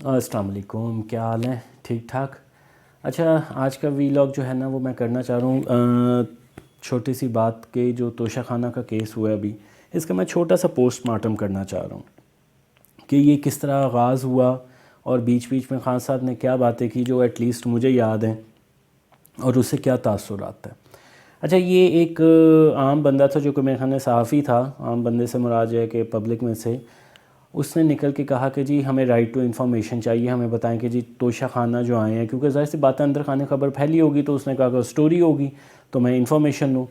السلام علیکم، کیا حال ہیں؟ ٹھیک ٹھاک؟ اچھا، آج کا ویلاگ جو ہے نا وہ میں کرنا چاہ رہا ہوں چھوٹی سی بات کہ جو توشہ خانہ کا کیس ہوا ہے ابھی، اس کا میں چھوٹا سا پوسٹ مارٹم کرنا چاہ رہا ہوں کہ یہ کس طرح آغاز ہوا اور بیچ بیچ میں خان صاحب نے کیا باتیں کی جو ایٹ لیسٹ مجھے یاد ہیں اور اس سے کیا تاثرات ہیں۔ اچھا، یہ ایک عام بندہ تھا جو کہ میرے خیال میں صحافی تھا، عام بندے سے مراد ہے کہ پبلک میں سے، اس نے نکل کے کہا کہ جی ہمیں رائٹ ٹو انفارمیشن چاہیے، ہمیں بتائیں کہ جی توشہ خانہ جو آئے ہیں، کیونکہ ظاہر سی بات ہے اندر خانے خبر پھیلی ہوگی تو اس نے کہا کہ سٹوری ہوگی تو میں انفارمیشن لوں،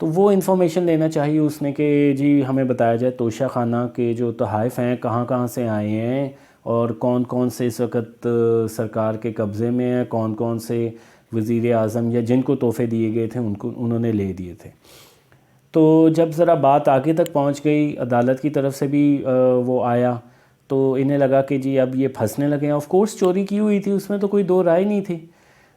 تو وہ انفارمیشن لینا چاہیے اس نے کہ جی ہمیں بتایا جائے توشہ خانہ کے جو تحائف ہیں کہاں کہاں سے آئے ہیں اور کون کون سے اس وقت سرکار کے قبضے میں ہیں، کون کون سے وزیر اعظم یا جن کو تحفے دیے گئے تھے انہوں نے لے دیے تھے۔ تو جب ذرا بات آگے تک پہنچ گئی، عدالت کی طرف سے بھی وہ آیا، تو انہیں لگا کہ جی اب یہ پھنسنے لگے ہیں۔ آف کورس چوری کی ہوئی تھی، اس میں تو کوئی دو رائے نہیں تھی۔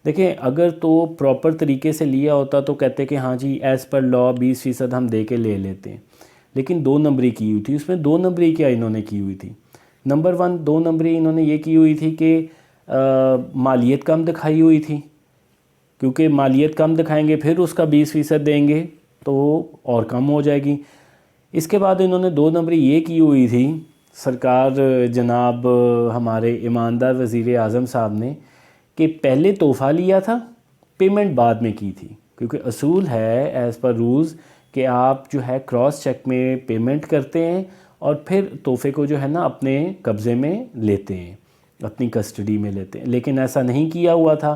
دیکھیں، اگر تو پراپر طریقے سے لیا ہوتا تو کہتے کہ ہاں جی ایز پر لا 20% ہم دے کے لے لیتے ہیں، لیکن 2 نمبری کی ہوئی تھی۔ اس میں 2 نمبری کیا انہوں نے کی ہوئی تھی؟ نمبر 1، 2 نمبری انہوں نے یہ کی ہوئی تھی کہ مالیت کم دکھائی ہوئی تھی، کیونکہ مالیت کم دکھائیں گے پھر اس کا 20% دیں گے تو اور کم ہو جائے گی۔ اس کے بعد انہوں نے 2 نمبری یہ کی ہوئی تھی سرکار جناب ہمارے ایماندار وزیر اعظم صاحب نے کہ پہلے تحفہ لیا تھا، پیمنٹ بعد میں کی تھی، کیونکہ اصول ہے ایز پر رولز کہ آپ جو ہے کراس چیک میں پیمنٹ کرتے ہیں اور پھر تحفے کو جو ہے نا اپنے قبضے میں لیتے ہیں، اپنی کسٹڈی میں لیتے ہیں، لیکن ایسا نہیں کیا ہوا تھا۔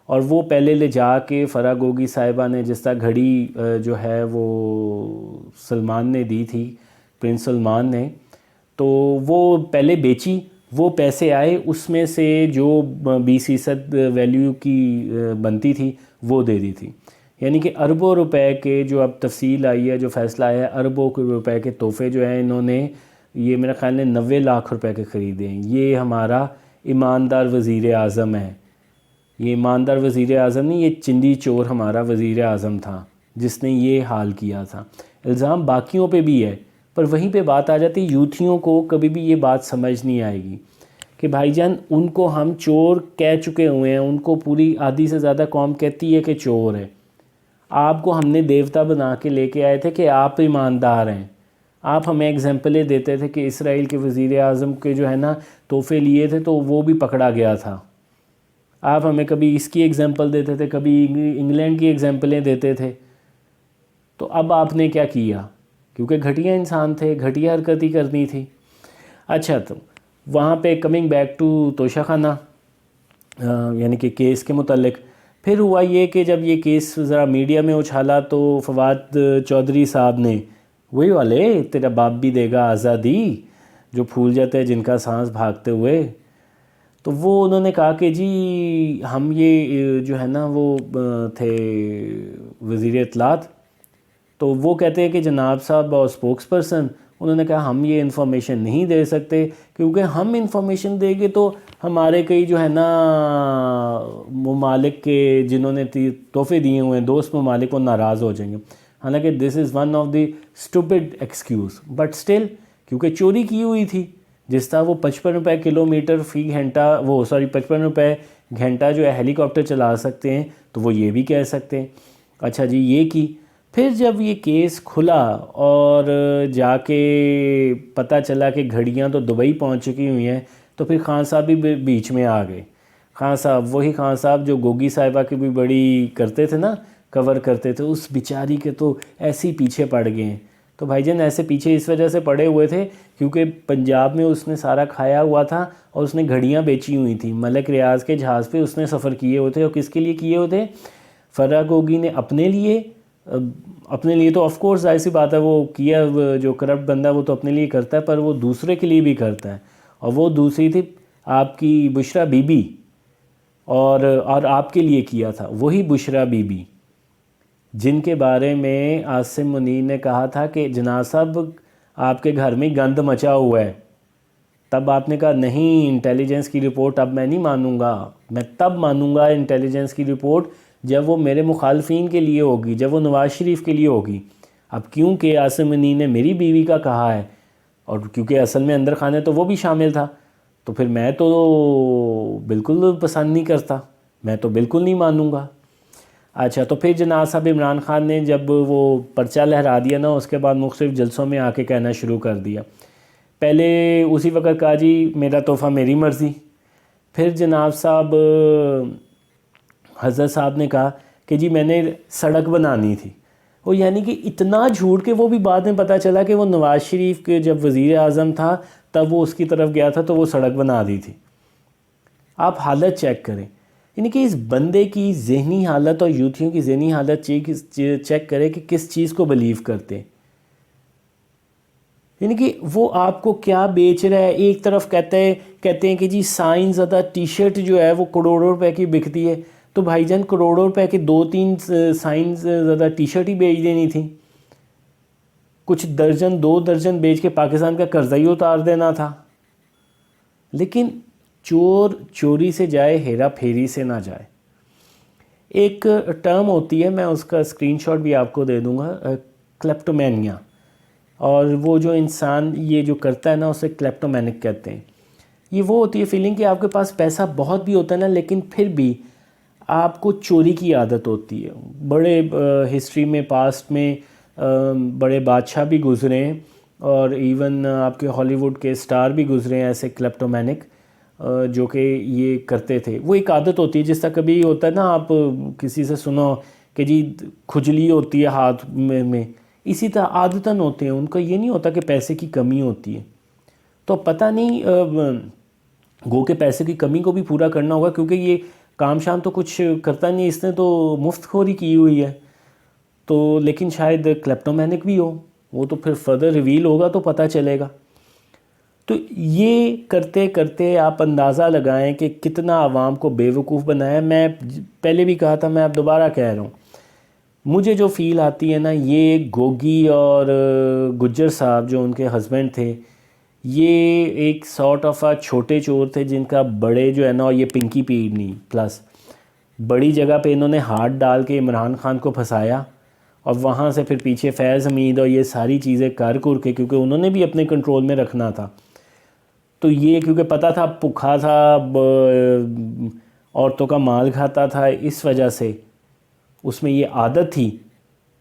اور وہ پہلے لے جا کے فرح گوگی صاحبہ نے جس طرح گھڑی جو ہے وہ سلمان نے دی تھی، پرنس سلمان نے، تو وہ پہلے بیچی، وہ پیسے آئے، اس میں سے جو 20% ویلیو کی بنتی تھی وہ دے دی تھی، یعنی کہ اربوں روپے کے جو اب تفصیل آئی ہے، جو فیصلہ آیا ہے، اربوں روپے کے تحفے جو ہیں انہوں نے، یہ میرا خیال ہے 90 لاکھ روپے کے خریدے ہیں۔ یہ ہمارا ایماندار وزیر اعظم ہے، یہ ایماندار وزیر اعظم نہیں، یہ چندی چور ہمارا وزیر اعظم تھا جس نے یہ حال کیا تھا۔ الزام باقیوں پہ بھی ہے، پر وہیں پہ بات آ جاتی، یوتھیوں کو کبھی بھی یہ بات سمجھ نہیں آئے گی کہ بھائی جان ان کو ہم چور کہہ چکے ہوئے ہیں، ان کو پوری آدھی سے زیادہ قوم کہتی ہے کہ چور ہے۔ آپ کو ہم نے دیوتا بنا کے لے کے آئے تھے کہ آپ ایماندار ہیں، آپ ہمیں ایگزامپلیں دیتے تھے کہ اسرائیل کے وزیر اعظم کے جو ہے نا تحفے لیے تھے تو وہ بھی پکڑا گیا تھا، آپ ہمیں کبھی اس کی ایگزامپل دیتے تھے، کبھی انگلینڈ کی ایگزامپلیں دیتے تھے، تو اب آپ نے کیا کیا؟ کیونکہ گھٹیا انسان تھے، گھٹیا حرکت ہی کرنی تھی۔ اچھا، تو وہاں پہ کمنگ بیک ٹو توشہ خانہ یعنی کہ کیس کے متعلق پھر ہوا یہ کہ جب یہ کیس ذرا میڈیا میں اچھالا تو فواد چودھری صاحب نے، وہی والے تیرا باپ بھی دے گا آزادی جو پھول جاتے ہیں جن کا سانس بھاگتے ہوئے، تو وہ انہوں نے کہا کہ جی ہم یہ جو ہے نا وہ تھے وزیر اطلاعات، تو وہ کہتے ہیں کہ جناب صاحب اور اسپوکس پرسن، انہوں نے کہا ہم یہ انفارمیشن نہیں دے سکتے، کیونکہ ہم انفارمیشن دیں گے تو ہمارے کئی جو ہے نا ممالک کے جنہوں نے تحفے دیے ہوئے ہیں، دوست ممالک، وہ ناراض ہو جائیں گے۔ حالانکہ this is one of the stupid excuse, but still کیونکہ چوری کی ہوئی تھی، جس طرح وہ 55 روپے کلومیٹر فی گھنٹہ 55 روپے گھنٹہ جو ہے ہیلی کاپٹر چلا سکتے ہیں، تو وہ یہ بھی کہہ سکتے ہیں۔ اچھا جی، یہ کی۔ پھر جب یہ کیس کھلا اور جا کے پتہ چلا کہ گھڑیاں تو دبئی پہنچ چکی ہوئی ہیں، تو پھر خان صاحب بھی بیچ میں آ گئے۔ خان صاحب، وہی خان صاحب جو گوگی صاحبہ کی بھی بڑی کرتے تھے نا، کور کرتے تھے، اس بیچاری کے تو ایسے ہی پیچھے پڑ گئے ہیں۔ تو بھائی جان ایسے پیچھے اس وجہ سے پڑے ہوئے تھے کیونکہ پنجاب میں اس نے سارا کھایا ہوا تھا اور اس نے گھڑیاں بیچی ہوئی تھیں، ملک ریاض کے جہاز پہ اس نے سفر کیے ہوئے تھے، اور کس کے لیے کیے ہوئے تھے؟ فرح گوگی نے اپنے لیے تو آف کورس ظاہر سی بات ہے، وہ کیا جو کرپٹ بندہ وہ تو اپنے لیے کرتا ہے، پر وہ دوسرے کے لیے بھی کرتا ہے، اور وہ دوسری تھی آپ کی بشرا بی بی، اور آپ کے لیے کیا تھا وہی بشرا بی بی، جن کے بارے میں عاصم منیر نے کہا تھا کہ جناب صاحب آپ کے گھر میں گند مچا ہوا ہے، تب آپ نے کہا نہیں انٹیلیجنس کی رپورٹ اب میں نہیں مانوں گا، میں تب مانوں گا انٹیلیجنس کی رپورٹ جب وہ میرے مخالفین کے لیے ہوگی، جب وہ نواز شریف کے لیے ہوگی۔ اب کیونکہ عاصم منیر نے میری بیوی کا کہا ہے، اور کیونکہ اصل میں اندر خانے تو وہ بھی شامل تھا، تو پھر میں تو بالکل پسند نہیں کرتا، میں تو بالکل نہیں مانوں گا۔ اچھا، تو پھر جناب صاحب عمران خان نے جب وہ پرچہ لہرا دیا نا، اس کے بعد مختلف جلسوں میں آ کے کہنا شروع کر دیا۔ پہلے اسی وقت کہا جی میرا تحفہ میری مرضی، پھر جناب صاحب حضرت صاحب نے کہا کہ جی میں نے سڑک بنانی تھی، وہ یعنی کہ اتنا جھوٹ کہ وہ بھی بعد میں پتہ چلا کہ وہ نواز شریف کے جب وزیر اعظم تھا تب وہ اس کی طرف گیا تھا تو وہ سڑک بنا دی تھی۔ آپ حالت چیک کریں، یعنی کہ اس بندے کی ذہنی حالت اور یوتھیوں کی ذہنی حالت چیک کریں کہ کس چیز کو بلیو کرتے ہیں۔ یعنی کہ وہ آپ کو کیا بیچ رہا ہے۔ ایک طرف کہتے ہیں کہ جی سائنس زدہ ٹی شرٹ جو ہے وہ کروڑوں روپے کی بکتی ہے، تو بھائی جان کروڑوں روپے کے 2-3 سائنس زدہ ٹی شرٹ ہی بیچ دینی تھی، کچھ درجن 2 درجن بیچ کے پاکستان کا قرضہ ہی اتار دینا تھا۔ لیکن چور چوری سے جائے، ہیرا پھیری سے نہ جائے۔ ایک ٹرم ہوتی ہے، میں اس کا اسکرین شاٹ بھی آپ کو دے دوں گا، کلیپٹومینیا، اور وہ جو انسان یہ جو کرتا ہے نا اسے کلیپٹومینک کہتے ہیں۔ یہ وہ ہوتی ہے فیلنگ کہ آپ کے پاس پیسہ بہت بھی ہوتا ہے نا، لیکن پھر بھی آپ کو چوری کی عادت ہوتی ہے۔ بڑے ہسٹری میں پاسٹ میں بڑے بادشاہ بھی گزرے ہیں، اور ایون آپ کے ہالی ووڈ کے سٹار بھی گزرے ہیں ایسے کلیپٹومینک جو کہ یہ کرتے تھے۔ وہ ایک عادت ہوتی ہے، جس طرح کبھی ہوتا ہے نا آپ کسی سے سنو کہ جی کھجلی ہوتی ہے ہاتھ میں، اسی طرح عادتاً ہوتے ہیں، ان کا یہ نہیں ہوتا کہ پیسے کی کمی ہوتی ہے۔ تو پتہ نہیں گو کہ پیسے کی کمی کو بھی پورا کرنا ہوگا، کیونکہ یہ کام شام تو کچھ کرتا نہیں، اس نے تو مفت خوری کی ہوئی ہے، تو لیکن شاید کلیپٹومینک بھی ہو، وہ تو پھر فردر ریویل ہوگا تو پتہ چلے گا۔ تو یہ کرتے کرتے آپ اندازہ لگائیں کہ کتنا عوام کو بے وقوف بنایا۔ میں پہلے بھی کہا تھا، میں اب دوبارہ کہہ رہا ہوں، مجھے جو فیل آتی ہے نا، یہ گوگی اور گجر صاحب جو ان کے ہسبینڈ تھے، یہ ایک سارٹ آف چھوٹے چور تھے جن کا بڑے جو ہے نا، اور یہ پنکی پیڈنی پلس بڑی جگہ پہ انہوں نے ہاتھ ڈال کے عمران خان کو پھنسایا، اور وہاں سے پھر پیچھے فیض حمید اور یہ ساری چیزیں کر کے، کیونکہ انہوں نے بھی اپنے کنٹرول میں رکھنا تھا، تو یہ کیونکہ پتہ تھا بھوکھا تھا، عورتوں کا مال کھاتا تھا، اس وجہ سے اس میں یہ عادت تھی،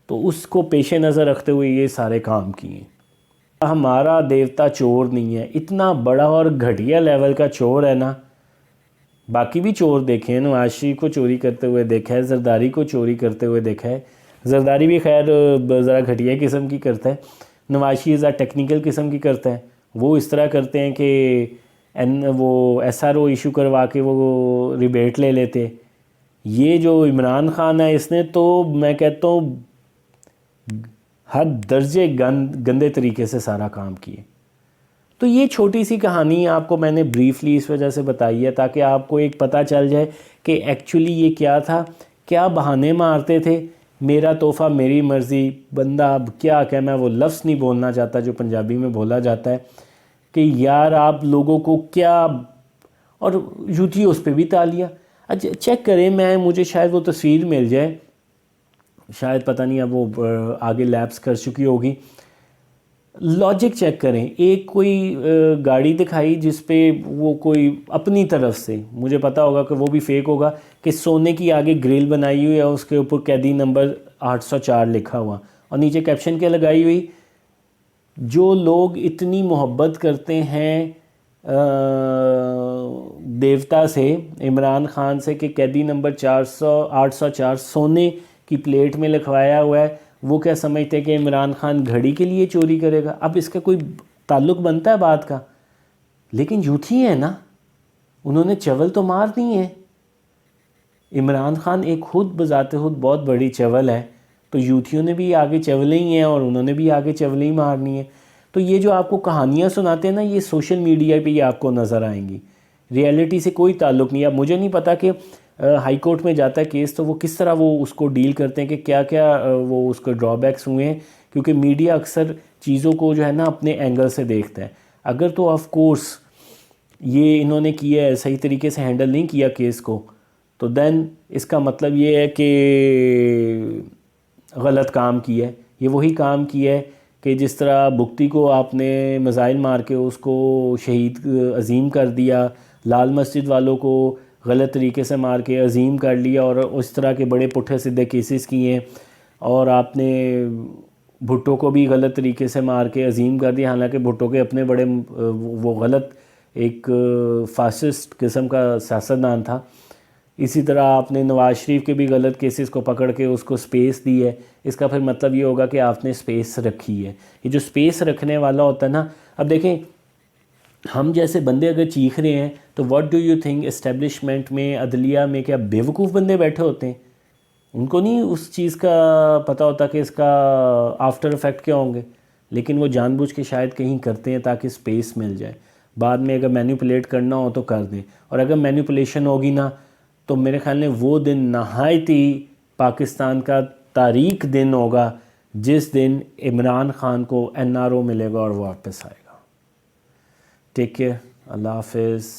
تو اس کو پیش نظر رکھتے ہوئے یہ سارے کام کیے۔ ہمارا دیوتا چور نہیں ہے، اتنا بڑا اور گھٹیا لیول کا چور ہے نا۔ باقی بھی چور دیکھے ہیں، نواز شریف کو چوری کرتے ہوئے دیکھا ہے، زرداری کو چوری کرتے ہوئے دیکھا ہے۔ زرداری بھی خیر ذرا گھٹیا قسم کی کرتا ہے، نواز شریف ذرا ٹیکنیکل قسم کی کرتا ہے۔ وہ اس طرح کرتے ہیں کہ وہ ایس آر او ایشو کروا کے وہ ریبیٹ لے لیتے۔ یہ جو عمران خان ہے، اس نے تو میں کہتا ہوں ہر درجے گندے طریقے سے سارا کام کیے۔ تو یہ چھوٹی سی کہانی آپ کو میں نے بریفلی اس وجہ سے بتائی ہے تاکہ آپ کو ایک پتہ چل جائے کہ ایکچولی یہ کیا تھا، کیا بہانے مارتے تھے۔ میرا تحفہ میری مرضی، بندہ اب کیا کہ میں وہ لفظ نہیں بولنا چاہتا جو پنجابی میں بولا جاتا ہے کہ یار آپ لوگوں کو کیا، اور یوتھی اس پہ بھی تالیاں۔ اچھا چیک کریں، مجھے شاید وہ تصویر مل جائے، شاید پتہ نہیں اب وہ آگے لیپس کر چکی ہوگی۔ لاجک چیک کریں، ایک کوئی گاڑی دکھائی جس پہ وہ کوئی اپنی طرف سے، مجھے پتہ ہوگا کہ وہ بھی فیک ہوگا، کہ سونے کی آگے گرل بنائی ہوئی ہے، اس کے اوپر قیدی نمبر 804 لکھا ہوا، اور نیچے کیپشن کیا لگائی ہوئی، جو لوگ اتنی محبت کرتے ہیں دیوتا سے، عمران خان سے، کہ قیدی نمبر 804 سونے کی پلیٹ میں لکھوایا ہوا ہے، وہ کیا سمجھتے کہ عمران خان گھڑی کے لیے چوری کرے گا؟ اب اس کا کوئی تعلق بنتا ہے بات کا؟ لیکن یوتھی ہیں نا، انہوں نے چول تو مار دی ہے۔ عمران خان ایک خود بذات خود بہت بڑی چول ہے، تو یوتھیوں نے بھی آگے چولیں ہی ہیں، اور انہوں نے بھی آگے چولیں ہی مارنی ہیں۔ تو یہ جو آپ کو کہانیاں سناتے ہیں نا، یہ سوشل میڈیا پہ ہی آپ کو نظر آئیں گی، ریئلٹی سے کوئی تعلق نہیں۔ اب مجھے نہیں پتا کہ ہائی کورٹ میں جاتا ہے کیس تو وہ کس طرح وہ اس کو ڈیل کرتے ہیں، کہ کیا کیا وہ اس کو ڈرا بیکس ہوئے ہیں، کیونکہ میڈیا اکثر چیزوں کو جو ہے نا اپنے اینگل سے دیکھتا ہے۔ اگر تو آف کورس یہ انہوں نے کیا ہے، صحیح طریقے سے ہینڈل نہیں کیا کیس کو، تو دین اس کا مطلب یہ ہے کہ غلط کام کیا ہے۔ یہ وہی کام کیا ہے کہ جس طرح بگٹی کو آپ نے میزائل مار کے اس کو شہید عظیم کر دیا، لال مسجد والوں کو غلط طریقے سے مار کے عظیم کر لیا اور اس طرح کے بڑے پٹھے سیدھے کیسز کیے، اور آپ نے بھٹو کو بھی غلط طریقے سے مار کے عظیم کر دیا، حالانکہ بھٹو کے اپنے بڑے وہ غلط ایک فاسسٹ قسم کا سیاستدان تھا۔ اسی طرح آپ نے نواز شریف کے بھی غلط کیسز کو پکڑ کے اس کو سپیس دی ہے۔ اس کا پھر مطلب یہ ہوگا کہ آپ نے سپیس رکھی ہے۔ یہ جو سپیس رکھنے والا ہوتا ہے نا، اب دیکھیں ہم جیسے بندے اگر چیخ رہے ہیں تو what do you think establishment میں، عدلیہ میں کیا بیوقوف بندے بیٹھے ہوتے ہیں؟ ان کو نہیں اس چیز کا پتہ ہوتا کہ اس کا آفٹر افیکٹ کیا ہوں گے، لیکن وہ جان بوجھ کے شاید کہیں کرتے ہیں تاکہ سپیس مل جائے، بعد میں اگر مینیپولیٹ کرنا ہو تو کر دیں۔ اور اگر مینیپولیشن ہوگی نا تو میرے خیال میں وہ دن نہایت ہی پاکستان کا تاریک دن ہوگا، جس دن عمران خان کو NRO ملے گا اور وہ واپس آئے گا۔ ٹیک کیئر، اللہ حافظ۔